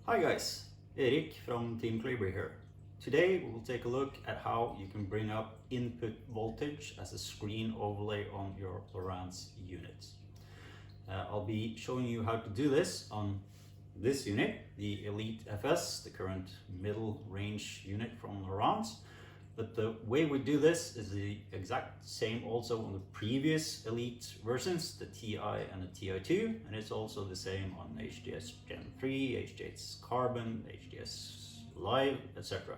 Hi guys, Erik from Team Kleber here. Today we will take a look at how you can bring up input voltage as a screen overlay on your Lowrance unit. I'll be showing you how to do this on this unit, the Elite FS, the current middle range unit from Lowrance. But the way we do this is the exact same also on the previous Elite versions, the TI and the TI2, and it's also the same on HDS Gen 3, HDS Carbon, HDS Live, etc.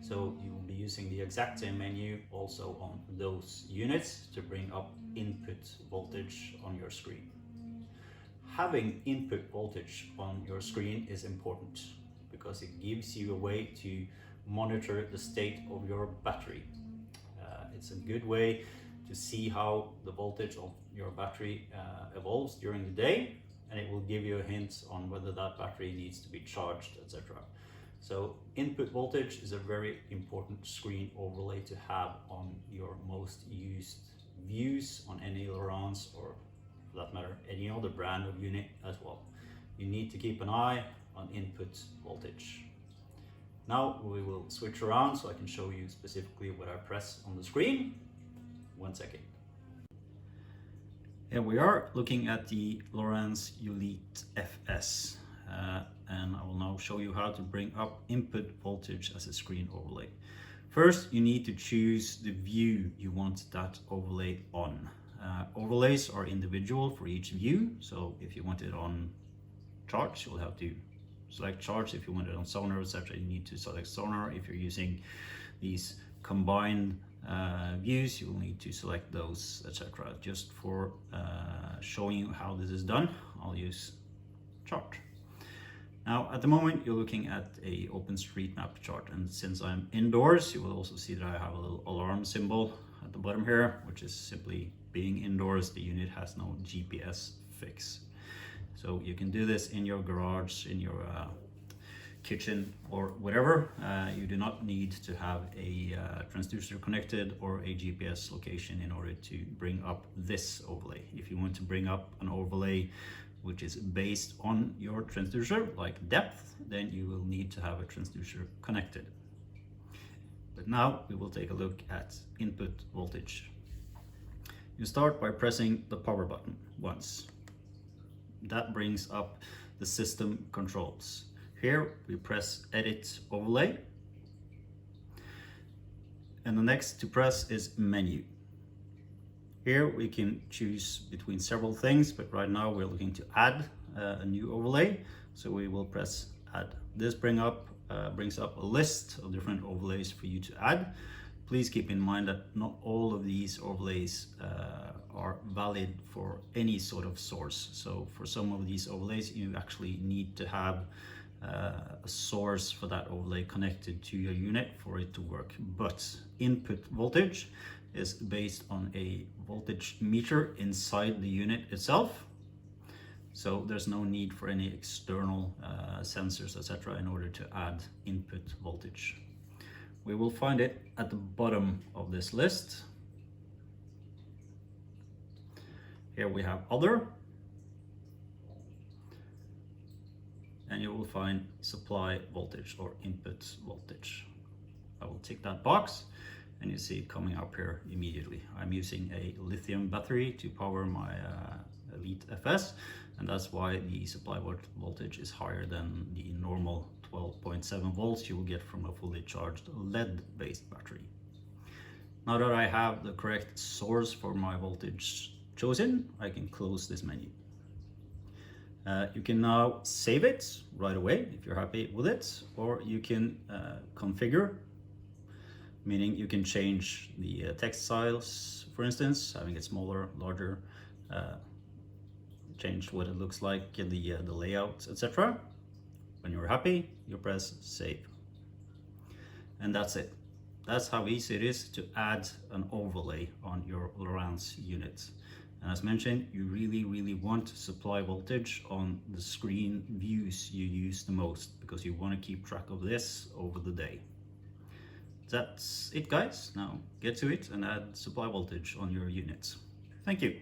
So you will be using the exact same menu also on those units to bring up input voltage on your screen. Having input voltage on your screen is important because it gives you a way to monitor the state of your battery. It's a good way to see how the voltage of your battery evolves during the day, and it will give you a hint on whether that battery needs to be charged, etc. So input voltage is a very important screen overlay to have on your most used views on any Lowrance, or for that matter any other brand of unit as well. You need to keep an eye on input voltage. Now we will switch around so I can show you specifically what I press on the screen. 1 second. Here we are looking at the Lowrance Elite FS, and I will now show you how to bring up input voltage as a screen overlay. First, you need to choose the view you want that overlay on. Overlays are individual for each view, so if you want it on charge, you'll have to select charge. If you want it on sonar, etc., you need to select sonar. If you're using these combined views, you'll need to select those, etc. Just for showing you how this is done, I'll use chart. Now at the moment you're looking at a OpenStreetMap chart, and since I'm indoors, you will also see that I have a little alarm symbol at the bottom here, which is simply being indoors. The unit has no GPS fix. So you can do this in your garage, in your kitchen, or whatever. You do not need to have a transducer connected or a GPS location in order to bring up this overlay. If you want to bring up an overlay which is based on your transducer, like depth, then you will need to have a transducer connected. But now we will take a look at input voltage. You start by pressing the power button once. That brings up the system controls. Here we press edit overlay, and the next to press is menu. Here we can choose between several things, but right now we're looking to add a new overlay, so we will press add. This brings up a list of different overlays for you to add. Please keep in mind that not all of these overlays are valid for any sort of source. So for some of these overlays, you actually need to have a source for that overlay connected to your unit for it to work. But input voltage is based on a voltage meter inside the unit itself. So there's no need for any external sensors, etc., in order to add input voltage. We will find it at the bottom of this list. Here we have other, and you will find supply voltage or input voltage. I will tick that box and you see it coming up here immediately. I'm using a lithium battery to power my Elite FS, and that's why the supply voltage is higher than the normal 12.7 volts you will get from a fully charged lead-based battery. Now that I have the correct source for my voltage chosen, I can close this menu. You can now save it right away if you're happy with it, or you can configure, meaning you can change the text size, for instance, having it smaller, larger, change what it looks like, the layout, etc. When you're happy, you press save. And that's it. That's how easy it is to add an overlay on your Lowrance unit. And as mentioned, you really want supply voltage on the screen views you use the most, because you want to keep track of this over the day. That's it, guys. Now get to it and add supply voltage on your units. Thank you.